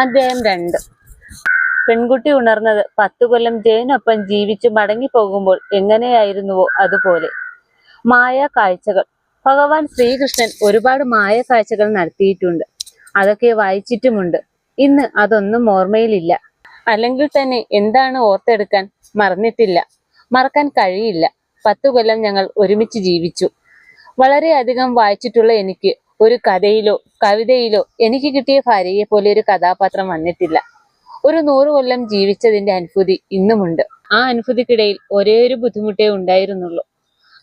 അധ്യായം 2. പെൺകുട്ടി ഉണർന്നത് 10 കൊല്ലം ജയനൊപ്പം ജീവിച്ചു മടങ്ങിപ്പോകുമ്പോൾ എങ്ങനെയായിരുന്നുവോ അതുപോലെ. മായ കാഴ്ചകൾ. ഭഗവാൻ ശ്രീകൃഷ്ണൻ ഒരുപാട് മായ കാഴ്ചകൾ നടത്തിയിട്ടുണ്ട്. അതൊക്കെ വായിച്ചിട്ടുമുണ്ട്. ഇന്ന് അതൊന്നും ഓർമ്മയിലില്ല. അല്ലെങ്കിൽ തന്നെ എന്താണ് ഓർത്തെടുക്കാൻ? മറന്നിട്ടില്ല, മറക്കാൻ കഴിയില്ല. 10 കൊല്ലം ഞങ്ങൾ ഒരുമിച്ച് ജീവിച്ചു. വളരെയധികം വായിച്ചിട്ടുള്ള എനിക്ക് ഒരു കഥയിലോ കവിതയിലോ എനിക്ക് കിട്ടിയ ഭാര്യയെ പോലെ ഒരു കഥാപാത്രം വന്നിട്ടില്ല. ഒരു 100 കൊല്ലം ജീവിച്ചതിന്റെ അനുഭൂതി ഇന്നുമുണ്ട്. ആ അനുഭൂതിക്കിടയിൽ ഒരേ ഒരു ബുദ്ധിമുട്ടേ ഉണ്ടായിരുന്നുള്ളൂ.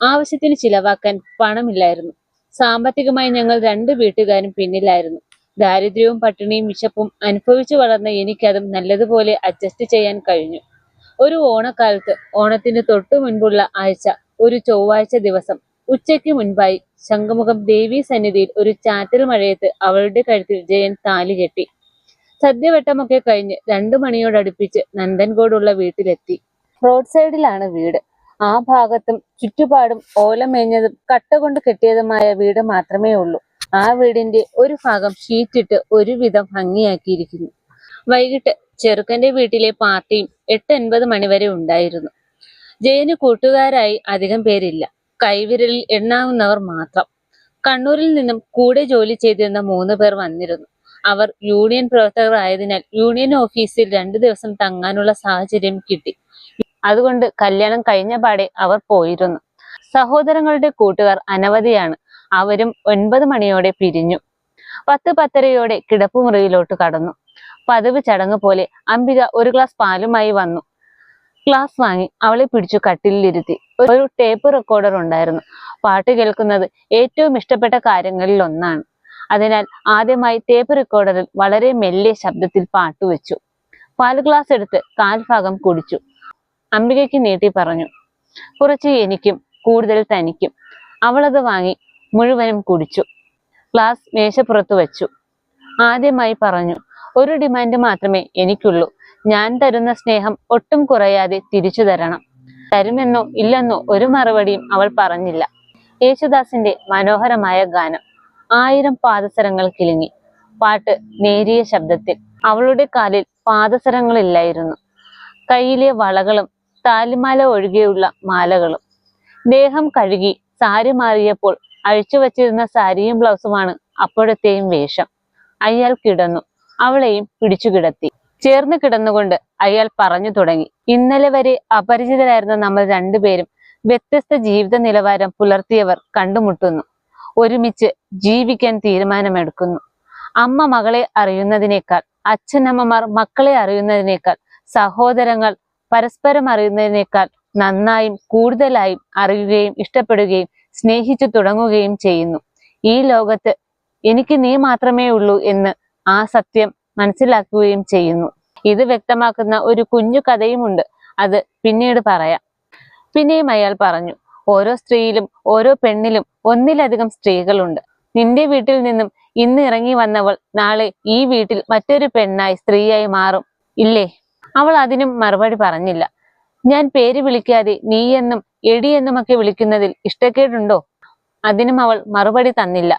ആവശ്യത്തിന് ചിലവാക്കാൻ പണമില്ലായിരുന്നു. സാമ്പത്തികമായി ഞങ്ങൾ 2 വീട്ടുകാരും പിന്നിലായിരുന്നു. ദാരിദ്ര്യവും പട്ടിണിയും വിശപ്പും അനുഭവിച്ചു വളർന്ന എനിക്കതും നല്ലതുപോലെ അഡ്ജസ്റ്റ് ചെയ്യാൻ കഴിഞ്ഞു. ഒരു ഓണക്കാലത്ത്, ഓണത്തിന് തൊട്ടു മുൻപുള്ള ആഴ്ച, ഒരു ചൊവ്വാഴ്ച ദിവസം ഉച്ചയ്ക്ക് മുൻപായി ശംഖുമുഖം ദേവീ സന്നിധിയിൽ ഒരു ചാറ്റൽ മഴയത്ത് അവളുടെ കഴുത്തിൽ ജയൻ താലി കെട്ടി. സദ്യവട്ടമൊക്കെ കഴിഞ്ഞ് 2 മണിയോടടുപ്പിച്ച് നന്ദൻകോടുള്ള വീട്ടിലെത്തി. റോഡ് സൈഡിലാണ് വീട്. ആ ഭാഗത്തും ചുറ്റുപാടും ഓലമേഞ്ഞതും കട്ട കൊണ്ട് കെട്ടിയതുമായ വീട് മാത്രമേ ഉള്ളൂ. ആ വീടിന്റെ ഒരു ഭാഗം ഷീറ്റിട്ട് ഒരുവിധം ഭംഗിയാക്കിയിരിക്കുന്നു. വൈകിട്ട് ചെറുക്കന്റെ വീട്ടിലെ പാർട്ടിയും 8-9 മണിവരെ ഉണ്ടായിരുന്നു. ജയന് കൂട്ടുകാരായി അധികം പേരില്ല. കൈവിരലിൽ എണ്ണാവുന്നവർ മാത്രം. കണ്ണൂരിൽ നിന്നും കൂടെ ജോലി ചെയ്തിരുന്ന 3 പേർ വന്നിരുന്നു. അവർ യൂണിയൻ പ്രവർത്തകർ ആയതിനാൽ യൂണിയൻ ഓഫീസിൽ 2 ദിവസം തങ്ങാനുള്ള സാഹചര്യം കിട്ടി. അതുകൊണ്ട് കല്യാണം കഴിഞ്ഞ പാടെ അവർ പോയിരുന്നു. സഹോദരങ്ങളുടെ കൂട്ടുകാർ അനവധിയാണ്. അവരും 9 മണിയോടെ പിരിഞ്ഞു. 10-10:30 കിടപ്പുമുറിയിലോട്ട് കടന്നു. പതിവ് ചടങ്ങ് പോലെ അംബിക ഒരു ഗ്ലാസ് പാലുമായി വന്നു. ഗ്ലാസ് വാങ്ങി അവളെ പിടിച്ചു കട്ടിലിരുത്തി. ഒരു ടേപ്പ് റെക്കോർഡർ ഉണ്ടായിരുന്നു. പാട്ട് കേൾക്കുന്നത് ഏറ്റവും ഇഷ്ടപ്പെട്ട കാര്യങ്ങളിൽ ഒന്നാണ്. അതിനാൽ ആദ്യമായി ടേപ്പ് റെക്കോർഡറിൽ വളരെ മെല്ലെ ശബ്ദത്തിൽ പാട്ട് വെച്ചു. പാൽ ഗ്ലാസ് എടുത്ത് 1/4 ഭാഗം കുടിച്ചു. അംബികയ്ക്ക് നീട്ടി പറഞ്ഞു, കുറച്ച് എനിക്കും കൂടുതൽ തനിക്കും. അവളത് വാങ്ങി മുഴുവനും കുടിച്ചു. ഗ്ലാസ് മേശപ്പുറത്ത് വെച്ചു. ആദ്യമായി പറഞ്ഞു, ഒരു ഡിമാൻഡ് മാത്രമേ എനിക്കുള്ളൂ. ഞാൻ തരുന്ന സ്നേഹം ഒട്ടും കുറയാതെ തിരിച്ചു തരണം. തരുമെന്നോ ഇല്ലെന്നോ ഒരു മറുപടിയും അവൾ പറഞ്ഞില്ല. യേശുദാസിന്റെ മനോഹരമായ ഗാനം. 1000 പാദസരങ്ങൾ കിലുങ്ങി. പാട്ട് നേരിയ ശബ്ദത്തിൽ. അവളുടെ കാലിൽ പാദസരങ്ങളില്ലായിരുന്നു. കയ്യിലെ വളകളും താലിമാല ഒഴികെയുള്ള മാലകളും. ദേഹം കഴുകി സാരി മാറിയപ്പോൾ അഴിച്ചു വച്ചിരുന്ന സാരിയും ബ്ലൗസുമാണ് അപ്പോഴത്തെയും വേഷം. അയാൾ കിടന്നു. അവളെയും പിടിച്ചു കിടത്തി. ചേർന്ന് കിടന്നുകൊണ്ട് അയാൾ പറഞ്ഞു തുടങ്ങി, ഇന്നലെ വരെ അപരിചിതരായിരുന്ന നമ്മൾ 2 പേരും വ്യത്യസ്ത ജീവിത നിലവാരം പുലർത്തിയവർ കണ്ടുമുട്ടുന്നു. ഒരുമിച്ച് ജീവിക്കാൻ തീരുമാനമെടുക്കുന്നു. അമ്മ മകളെ അറിയുന്നതിനേക്കാൾ, അച്ഛനമ്മമാർ മക്കളെ അറിയുന്നതിനേക്കാൾ, സഹോദരങ്ങൾ പരസ്പരം അറിയുന്നതിനേക്കാൾ നന്നായും കൂടുതലായും അറിയുകയും ഇഷ്ടപ്പെടുകയും സ്നേഹിച്ചു തുടങ്ങുകയും ചെയ്യുന്നു. ഈ ലോകത്ത് എനിക്ക് നീ മാത്രമേ ഉള്ളൂ എന്ന് ആ സത്യം മനസ്സിലാക്കുകയും ചെയ്യുന്നു. ഇത് വ്യക്തമാക്കുന്ന ഒരു കുഞ്ഞു കഥയുമുണ്ട്. അത് പിന്നീട് പറയാം. പിന്നെയും അയാൾ പറഞ്ഞു, ഓരോ സ്ത്രീയിലും ഓരോ പെണ്ണിലും ഒന്നിലധികം സ്ത്രീകളുണ്ട്. നിന്റെ വീട്ടിൽ നിന്നും ഇന്ന് ഇറങ്ങി വന്നവൾ നാളെ ഈ വീട്ടിൽ മറ്റൊരു പെണ്ണായി സ്ത്രീയായി മാറും, ഇല്ലേ? അവൾ അതിനും മറുപടി പറഞ്ഞില്ല. ഞാൻ പേര് വിളിക്കാതെ നീയെന്നും എടിയെന്നുമൊക്കെ വിളിക്കുന്നതിൽ ഇഷ്ടക്കേടുണ്ടോ? അതിനും അവൾ മറുപടി തന്നില്ല.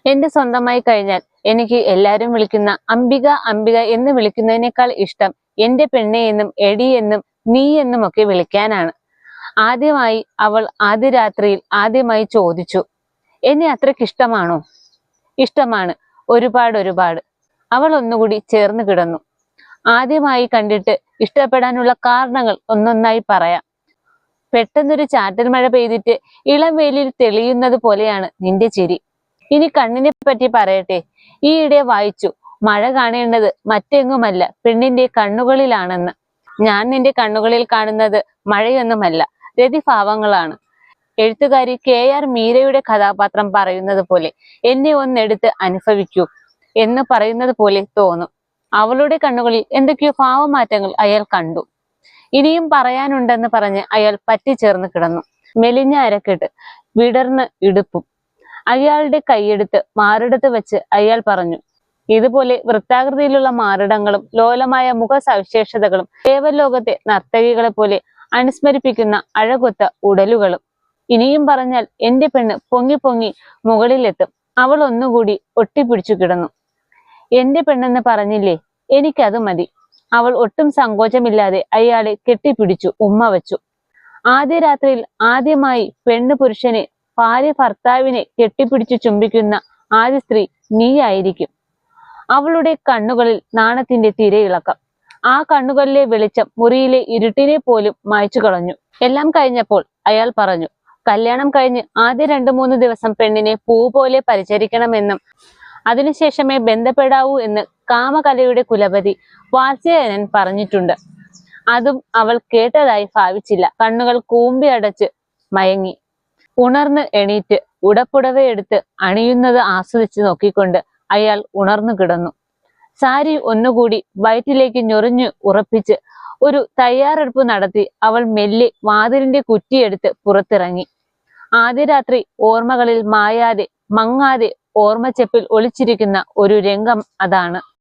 എന്റെ സ്വന്തമായി കഴിഞ്ഞാൽ എനിക്ക് എല്ലാവരും വിളിക്കുന്ന അംബിക അംബിക എന്ന് വിളിക്കുന്നതിനേക്കാൾ ഇഷ്ടം എന്റെ പെണ്ണെ എന്നും എടി എന്നും നീ എന്നുമൊക്കെ വിളിക്കാനാണ്. ആദ്യമായി അവൾ ആദ്യ രാത്രിയിൽ ആദ്യമായി ചോദിച്ചു, എന്നെ അത്രയ്ക്ക് ഇഷ്ടമാണോ? ഇഷ്ടമാണ്, ഒരുപാട്. അവൾ ഒന്നുകൂടി ചേർന്ന് കിടന്നു. ആദ്യമായി കണ്ടിട്ട് ഇഷ്ടപ്പെടാനുള്ള കാരണങ്ങൾ ഒന്നൊന്നായി പറയാം. പെട്ടെന്നൊരു ചാറ്റൽ മഴ പെയ്തിട്ട് ഇളം വെയിലിൽ തെളിയുന്നത് പോലെയാണ് നിന്റെ ചിരി. ഇനി കണ്ണിനെ പറ്റി പറയട്ടെ. ഈയിടെ വായിച്ചു, മഴ കാണേണ്ടത് മറ്റെങ്ങുമല്ല പെണ്ണിന്റെ കണ്ണുകളിലാണെന്ന്. ഞാൻ നിന്റെ കണ്ണുകളിൽ കാണുന്നത് മഴയൊന്നുമല്ല, രതിഭാവങ്ങളാണ്. എഴുത്തുകാരി KR മീരയുടെ കഥാപാത്രം പറയുന്നത് പോലെ, എന്നെ ഒന്നെടുത്ത് അനുഭവിക്കൂ എന്ന് പറയുന്നത് പോലെ തോന്നും. അവളുടെ കണ്ണുകളിൽ എന്തൊക്കെയോ ഭാവമാറ്റങ്ങൾ അയാൾ കണ്ടു. ഇനിയും പറയാനുണ്ടെന്ന് പറഞ്ഞ് അയാൾ പറ്റിച്ചേർന്ന് കിടന്നു. മെലിഞ്ഞ അരക്കെട്ട്, വിടർന്ന് ഇടുപ്പും. അയാളുടെ കൈയെടുത്ത് മാറിടത്ത് വെച്ച് അയാൾ പറഞ്ഞു, ഇതുപോലെ വൃത്താകൃതിയിലുള്ള മാറിടങ്ങളും ലോലമായ മുഖ സവിശേഷതകളും ദേവലോകത്തെ നർത്തകികളെ പോലെ അനുസ്മരിപ്പിക്കുന്ന അഴകൊത്ത ഉടലുകളും. ഇനിയും പറഞ്ഞാൽ എന്റെ പെണ്ണ് പൊങ്ങി പൊങ്ങി മുകളിലെത്തും. അവൾ ഒന്നുകൂടി ഒട്ടിപ്പിടിച്ചു കിടന്നു. എന്റെ പെണ്ണെന്ന് പറഞ്ഞില്ലേ, എനിക്കത് മതി. അവൾ ഒട്ടും സങ്കോചമില്ലാതെ അയാളെ കെട്ടിപ്പിടിച്ചു ഉമ്മ വച്ചു. ആദ്യ രാത്രിയിൽ ആദ്യമായി പെണ്ണ് പുരുഷനെ, ഭാര്യ ഭർത്താവിനെ കെട്ടിപ്പിടിച്ചു ചുംബിക്കുന്ന ആദ്യ സ്ത്രീ നീയായിരിക്കും. അവളുടെ കണ്ണുകളിൽ നാണത്തിന്റെ തിരയിളക്കം. ആ കണ്ണുകളിലെ വെളിച്ചം മുറിയിലെ ഇരുട്ടിനെ പോലും മായ്ച്ചു കളഞ്ഞു. എല്ലാം കഴിഞ്ഞപ്പോൾ അയാൾ പറഞ്ഞു, കല്യാണം കഴിഞ്ഞ് ആദ്യ 2-3 ദിവസം പെണ്ണിനെ പൂ പോലെ പരിചരിക്കണമെന്നും അതിനുശേഷമേ ബന്ധപ്പെടാവൂ എന്ന് കാമകലയുടെ കുലപതി വാത്സ്യായനൻ പറഞ്ഞിട്ടുണ്ട്. അതും അവൾ കേട്ടതായി ഭാവിച്ചില്ല. കണ്ണുകൾ കൂമ്പി അടച്ച് മയങ്ങി. ഉണർന്ന് എണീറ്റ് ഉടപ്പുടവയെടുത്ത് അണിയുന്നത് ആസ്വദിച്ച് നോക്കിക്കൊണ്ട് അയാൾ ഉണർന്നു കിടന്നു. സാരി ഒന്നുകൂടി വയറ്റിലേക്ക് ഞൊറിഞ്ഞു ഉറപ്പിച്ച് ഒരു തയ്യാറെടുപ്പ് നടത്തി അവൾ മെല്ലെ വാതിലിന്റെ കുറ്റിയെടുത്ത് പുറത്തിറങ്ങി. ആദ്യ രാത്രി ഓർമ്മകളിൽ മായാതെ മങ്ങാതെ ഓർമ്മച്ചെപ്പിൽ ഒളിച്ചിരിക്കുന്ന ഒരു രംഗം അതാണ്.